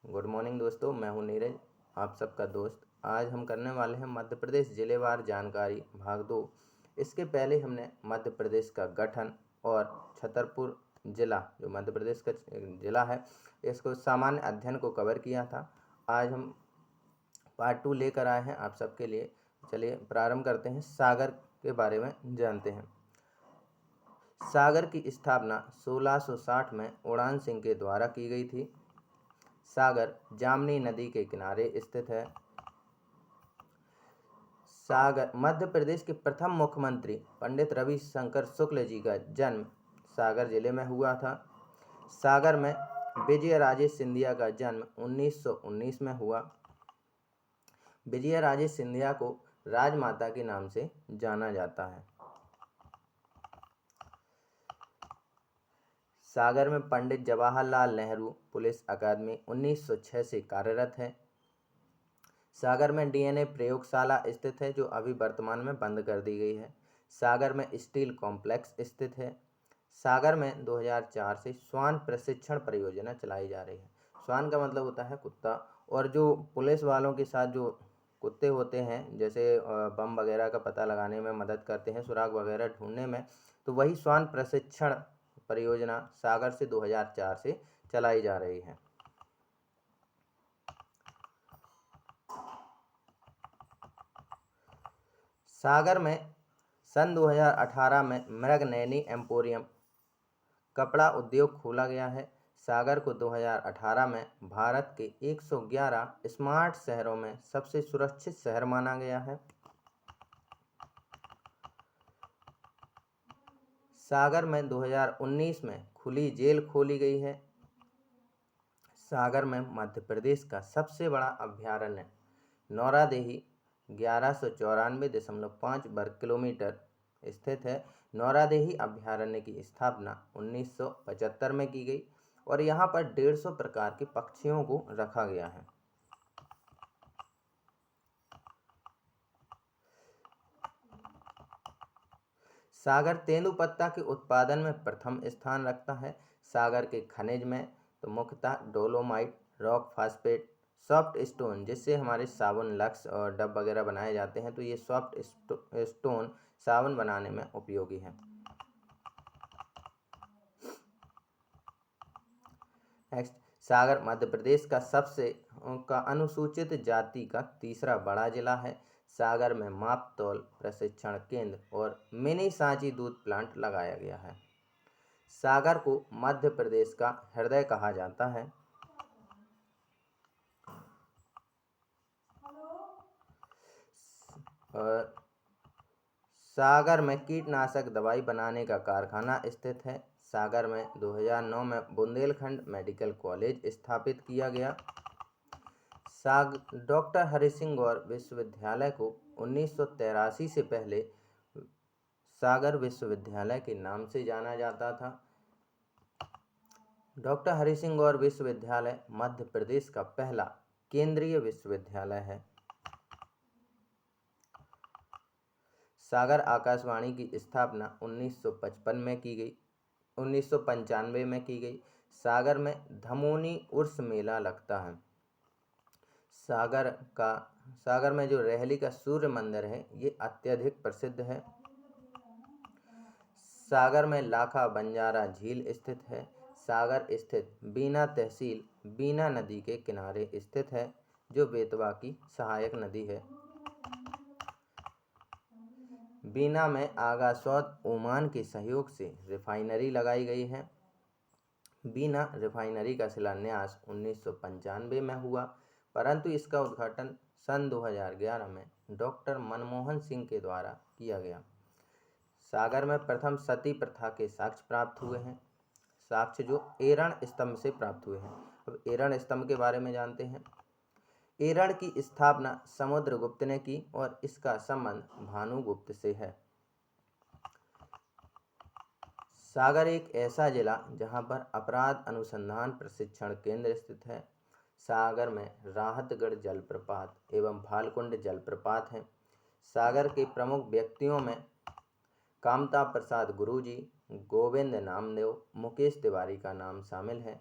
Good morning दोस्तों, मैं हूं नीरज, आप सबका दोस्त। आज हम करने वाले हैं मध्य प्रदेश जिलेवार जानकारी भाग 2। इसके पहले हमने मध्य प्रदेश का गठन और छतरपुर जिला जो मध्य प्रदेश का जिला है इसको सामान्य अध्ययन को कवर किया था। आज हम पार्ट 2 लेकर आए हैं आप सबके लिए। चलिए प्रारंभ करते हैं, सागर के बारे में जानते हैं। सागर की स्थापना 1660 में उड़ान सिंह के द्वारा की गई थी। सागर जामनी नदी के किनारे स्थित है। सागर मध्य प्रदेश के प्रथम मुख्यमंत्री पंडित रविशंकर शुक्ल जी का जन्म सागर जिले में हुआ था। सागर में विजय राजे सिंधिया का जन्म 1919 में हुआ। विजय राजे सिंधिया को राजमाता के नाम से जाना जाता है। सागर में पंडित जवाहरलाल नेहरू पुलिस अकादमी 1906 से कार्यरत है। सागर में डीएनए प्रयोगशाला स्थित है जो अभी वर्तमान में बंद कर दी गई है। सागर में स्टील कॉम्प्लेक्स स्थित है। सागर में 2004 से श्वान प्रशिक्षण परियोजना चलाई जा रही है। श्वान का मतलब होता है कुत्ता, और जो पुलिस वालों के साथ जो कुत्ते होते हैं, जैसे बम वगैरह का पता लगाने में मदद करते हैं, सुराग वगैरह ढूंढने में, तो वही श्वान प्रशिक्षण परियोजना सागर से 2004 से चलाई जा रही है। सागर में सन 2018 में मृगनयनी एम्पोरियम कपड़ा उद्योग खोला गया है। सागर को 2018 में भारत के 111 स्मार्ट शहरों में सबसे सुरक्षित शहर माना गया है। सागर में 2019 में खुली जेल खोली गई है। सागर में मध्य प्रदेश का सबसे बड़ा अभ्यारण्य नौरादेही 1194.5 वर्ग किलोमीटर स्थित है। नौरादेही अभ्यारण्य की स्थापना 1975 में की गई और यहाँ पर 150 प्रकार के पक्षियों को रखा गया है। सागर तेंदुपत्ता के उत्पादन में प्रथम स्थान रखता है। सागर के खनिज में तो मुख्यतः dolomite, rock phosphate, soft stone, जिससे हमारे साबुन, लक्स और डब वगैरह बनाए जाते हैं, तो ये सॉफ्ट स्टोन साबुन बनाने में उपयोगी है। नेक्स्ट, सागर मध्य प्रदेश का अनुसूचित जाति का तीसरा बड़ा जिला है। सागर में मापतौल प्रशिक्षण केंद्र और मिनी सांची दूध प्लांट लगाया गया है। सागर को मध्य प्रदेश का हृदय कहा जाता है। सागर में कीटनाशक दवाई बनाने का कारखाना स्थित है। सागर में 2009 में बुंदेलखंड मेडिकल कॉलेज स्थापित किया गया। डॉक्टर हरि सिंह गौर विश्वविद्यालय को 1983 से पहले सागर विश्वविद्यालय के नाम से जाना जाता था। डॉक्टर हरि सिंह गौर विश्वविद्यालय मध्य प्रदेश का पहला केंद्रीय विश्वविद्यालय है। सागर आकाशवाणी की स्थापना 1995 में की गई 1995 में की गई। सागर में धमोनी उर्स मेला लगता है। सागर में जो रेहली का सूर्य मंदिर है ये अत्यधिक प्रसिद्ध है। सागर में लाखा बंजारा झील स्थित है। सागर स्थित बीना तहसील बीना नदी के किनारे स्थित है जो बेतवा की सहायक नदी है। बीना में आगा सौद ओमान के सहयोग से रिफाइनरी लगाई गई है। बीना रिफाइनरी का शिलान्यास 1995 में हुआ, परंतु इसका उद्घाटन सन 2011 में डॉक्टर मनमोहन सिंह के द्वारा किया गया। सागर में प्रथम सती प्रथा के साक्ष्य प्राप्त हुए हैं। साक्ष्य जो एरण स्तंभ से प्राप्त हुए हैं। अब एरण स्तंभ के बारे में जानते हैं। एरण की स्थापना समुद्रगुप्त ने की और इसका संबंध भानुगुप्त से है। सागर एक ऐसा जिला जहां पर अपराध अनुसंधान प्रशिक्षण केंद्र स्थित है। सागर में राहतगढ़ जलप्रपात एवं भालकुंड जलप्रपात हैं। सागर के प्रमुख व्यक्तियों में कामता प्रसाद गुरुजी, गोविंद नामदेव, मुकेश तिवारी का नाम शामिल है।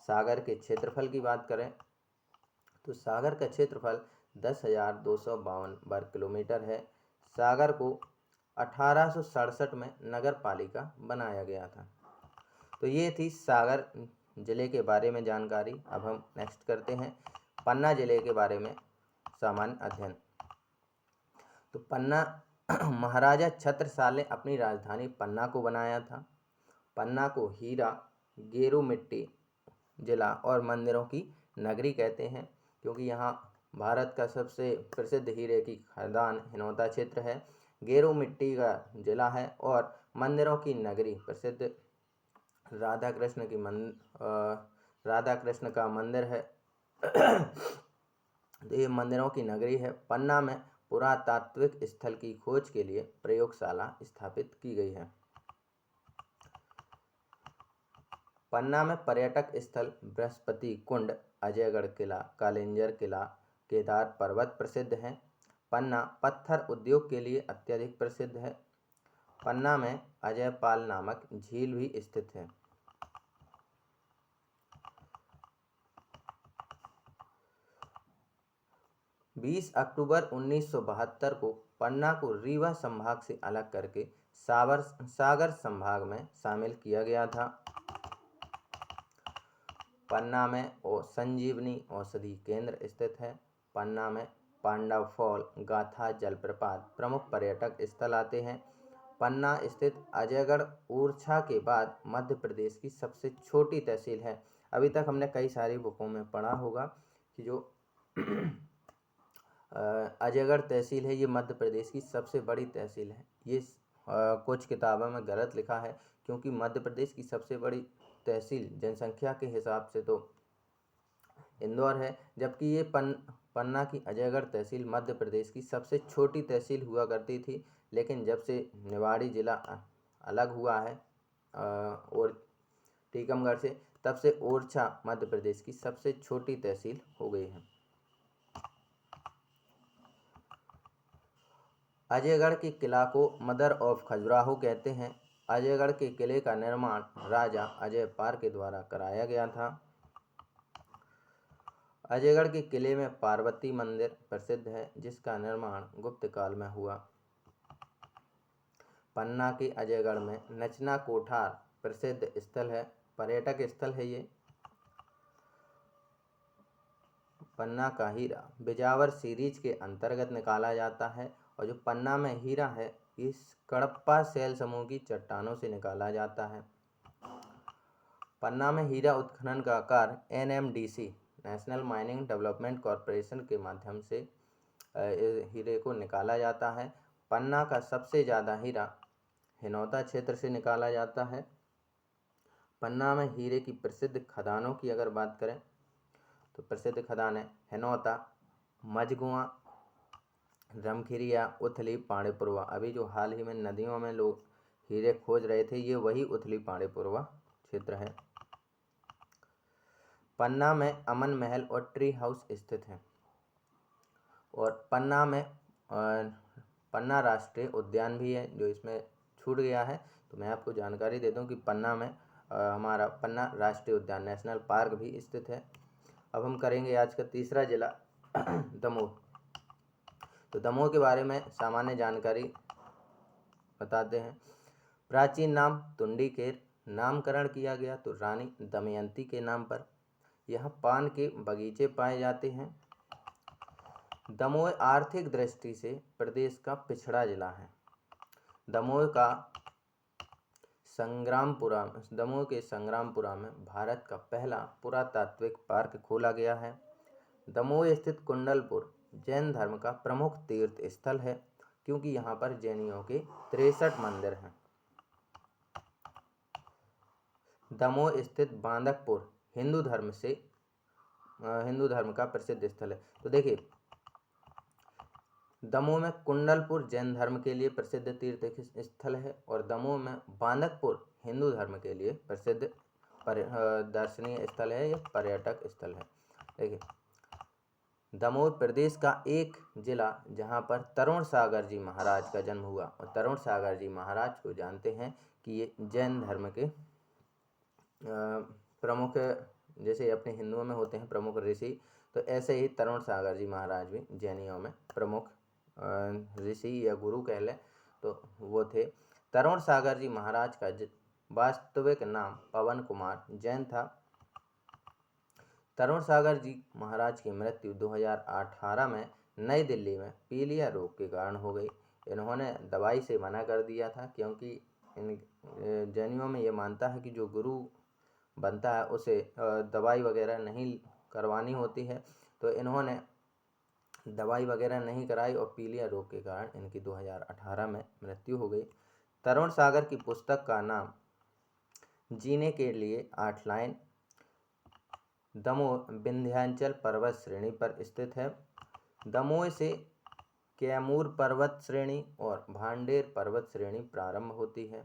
सागर के क्षेत्रफल की बात करें तो सागर का क्षेत्रफल 10,252 वर्ग किलोमीटर है। सागर को 1867 में नगर पालिका बनाया गया था। तो ये थी सागर जिले के बारे में जानकारी। अब हम नेक्स्ट करते हैं पन्ना जिले के बारे में सामान्य अध्ययन। तो पन्ना महाराजा छत्रसाल ने अपनी राजधानी पन्ना को बनाया था। पन्ना को हीरा, गेरू मिट्टी जिला और मंदिरों की नगरी कहते हैं, क्योंकि यहाँ भारत का सबसे प्रसिद्ध हीरे की खदान हिनौता क्षेत्र है। गेरू मिट्टी का जिला है और मंदिरों की नगरी प्रसिद्ध राधा कृष्ण का मंदिर है। तो ये मंदिरों की नगरी है। पन्ना में पुरातात्विक स्थल की खोज के लिए प्रयोगशाला स्थापित की गई है। पन्ना में पर्यटक स्थल बृहस्पति कुंड, अजयगढ़ किला, कालिंजर किला, केदार पर्वत प्रसिद्ध हैं। पन्ना पत्थर उद्योग के लिए अत्यधिक प्रसिद्ध है। पन्ना में अजयपाल नामक झील भी स्थित है। 20 अक्टूबर 1972 को पन्ना को रीवा संभाग से अलग करके सागर संभाग में शामिल किया गया था। पन्ना में संजीवनी औषधि केंद्र स्थित है। पन्ना में पांडव फॉल, गाथा जलप्रपात प्रमुख पर्यटक स्थल आते हैं। पन्ना स्थित अजयगढ़ ओरछा के बाद मध्य प्रदेश की सबसे छोटी तहसील है। अभी तक हमने कई सारी बुकों में पढ़ा होगा कि जो अजयगढ़ तहसील है ये मध्य प्रदेश की सबसे बड़ी तहसील है। ये कुछ किताबों में गलत लिखा है, क्योंकि मध्य प्रदेश की सबसे बड़ी तहसील जनसंख्या के हिसाब से तो इंदौर है, जबकि ये पन्ना की अजयगढ़ तहसील मध्य प्रदेश की सबसे छोटी तहसील हुआ करती थी। लेकिन जब से निवाड़ी जिला अलग हुआ है और टीकमगढ़ से, तब से ओरछा मध्य प्रदेश की सबसे छोटी तहसील हो गई है। अजयगढ़ के किला को मदर ऑफ खजुराहो कहते हैं। अजयगढ़ के किले का निर्माण राजा अजयपाल के द्वारा कराया गया था। अजयगढ़ के किले में पार्वती मंदिर प्रसिद्ध है, जिसका निर्माण गुप्त काल में हुआ। पन्ना के अजयगढ़ में नचना कोठार प्रसिद्ध स्थल है, पर्यटक स्थल है ये। पन्ना का हीरा बिजावर सीरीज के अंतर्गत निकाला जाता है, और जो पन्ना में हीरा है इस कडप्पा शैल समूह की चट्टानों से निकाला जाता है। पन्ना में हीरा उत्खनन का कार्य NMDC national mining development corporation के माध्यम से हीरे को निकाला जाता है। पन्ना का सबसे ज़्यादा हीरा हिनौता क्षेत्र से निकाला जाता है। पन्ना में हीरे की प्रसिद्ध खदानों की अगर बात करें तो प्रसिद्ध खदान है हिनौता, मझगुआ, रमखिरिया, उथली, पांडेपुरवा। अभी जो हाल ही में नदियों में लोग हीरे खोज रहे थे, ये वही उथली पांडेपुरवा क्षेत्र है। पन्ना में अमन महल और ट्री हाउस स्थित हैं। और पन्ना में पन्ना राष्ट्रीय उद्यान भी है, जो इसमें छूट गया है, तो मैं आपको जानकारी दे दूं कि पन्ना में हमारा पन्ना राष्ट्रीय उद्यान नेशनल पार्क भी स्थित है। अब हम करेंगे आज का तीसरा जिला दमोह। तो दमोह के बारे में सामान्य जानकारी बताते हैं। प्राचीन नाम तुंडीकेर, नामकरण किया गया तो रानी दमयंती के नाम पर। यहाँ पान के बगीचे पाए जाते हैं। दमोह आर्थिक दृष्टि से प्रदेश का पिछड़ा जिला है। दमोह के संग्रामपुरा में भारत का पहला पुरातात्विक पार्क खोला गया है। दमोह स्थित कुंडलपुर जैन धर्म का प्रमुख तीर्थ स्थल है, क्योंकि यहाँ पर जैनियों के 63 मंदिर हैं। दमोह स्थित बांदकपुर हिंदू धर्म का प्रसिद्ध स्थल है। तो देखिए, दमोह में कुंडलपुर जैन धर्म के लिए प्रसिद्ध तीर्थ स्थल है, और दमोह में बांदकपुर हिंदू धर्म के लिए प्रसिद्ध दर्शनीय स्थल है या पर्यटक स्थल है। देखिए, दमोह प्रदेश का एक जिला जहाँ पर तरुण सागर जी महाराज का जन्म हुआ, और तरुण सागर जी महाराज को जानते हैं कि ये जैन धर्म के प्रमुख जैसे अपने हिंदुओं में होते हैं प्रमुख ऋषि, तो ऐसे ही तरुण सागर जी महाराज भी जैनियों में प्रमुख ऋषि या गुरु कह लें तो वो थे। तरुण सागर जी महाराज का वास्तविक नाम पवन कुमार जैन था। तरुण सागर जी महाराज की मृत्यु 2018 में नई दिल्ली में पीलिया रोग के कारण हो गई। इन्होंने दवाई से मना कर दिया था, क्योंकि इन जैनियों में ये मानता है कि जो गुरु बनता है उसे दवाई वगैरह नहीं करवानी होती है, तो इन्होंने दवाई वगैरह नहीं कराई और पीलिया रोग के कारण इनकी 2018 में मृत्यु हो गई। तरुण सागर की पुस्तक का नाम जीने के लिए 8 लाइन दमोह विंध्याचल पर्वत श्रेणी पर स्थित है। दमोह से कैमूर पर्वत श्रेणी और भांडेर पर्वत श्रेणी प्रारंभ होती है।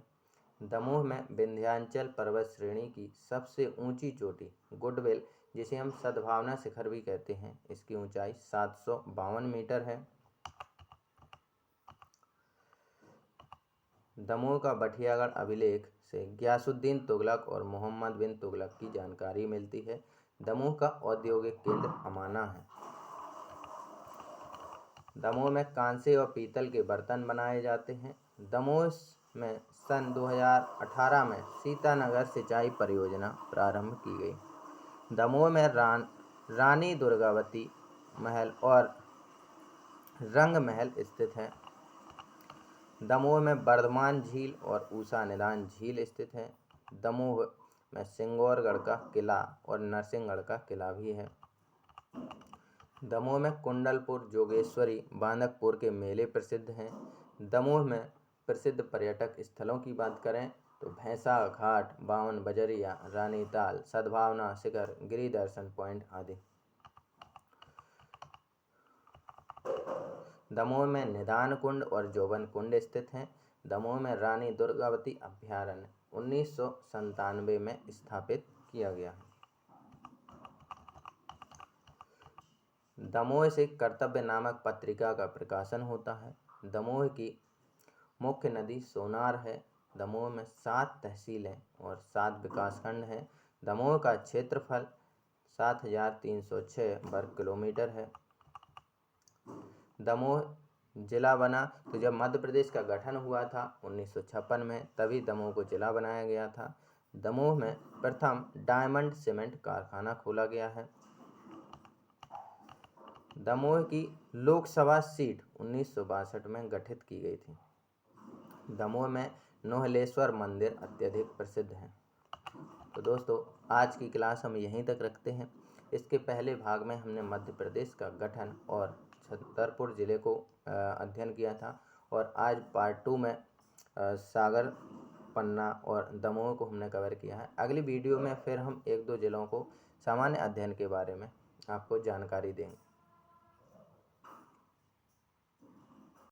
दमोह में विंध्याचल पर्वत श्रेणी की सबसे ऊंची चोटी गुडविल, जिसे हम सद्भावना शिखर भी कहते हैं, इसकी ऊंचाई 752 मीटर है। दमोह का बठियागढ़ अभिलेख से गयासुद्दीन तुगलक और मोहम्मद बिन तुगलक की जानकारी मिलती है। दमोह का औद्योगिक केंद्र अमाना है। दमोह में कांसे और पीतल के बर्तन बनाए जाते हैं। दमोह में सन 2018 में सीतानगर सिंचाई परियोजना प्रारंभ की गई। दमोह में रानी दुर्गावती महल और रंग महल स्थित है। दमोह में वर्धमान झील और ऊषा निदान झील स्थित है। दमोह में सिंगौरगढ़ का किला और नरसिंहगढ़ का किला भी है। दमोह में कुंडलपुर जोगेश्वरी बांदकपुर के मेले प्रसिद्ध हैं। दमोह में प्रसिद्ध पर्यटक स्थलों की बात करें तो भैंसा घाट, बावन बजरिया, रानीताल, सद्भावना शिखर, गिरि दर्शन पॉइंट आदि। दमोह में निदान कुंड और जोबन कुंड स्थित हैं। दमोह में रानी दुर्गावती अभयारण्य 1997 में स्थापित किया गया है। दमोह से कर्तव्य नामक पत्रिका का प्रकाशन होता है। दमोह की मुख्य नदी सोनार है। दमोह में 7 तहसीलें और 7 विकासखंड हैं। दमोह का क्षेत्रफल 7306 वर्ग किलोमीटर है। दमोह जिला बना तो जब मध्य प्रदेश का गठन हुआ था 1956 में, तभी दमोह को जिला बनाया गया था। दमोह में प्रथम डायमंड सीमेंट कारखाना खोला गया है। दमोह की लोकसभा सीट 1962 में गठित की गई थी। दमोह में नोहलेश्वर मंदिर अत्यधिक प्रसिद्ध है। तो दोस्तों, आज की क्लास हम यहीं तक रखते हैं। इसके पहले भाग में हमने मध्य प्रदेश का गठन और छतरपुर ज़िले को अध्ययन किया था, और आज पार्ट 2 में सागर, पन्ना और दमोह को हमने कवर किया है। अगली वीडियो में फिर हम 1-2 ज़िलों को सामान्य अध्ययन के बारे में आपको जानकारी देंगे।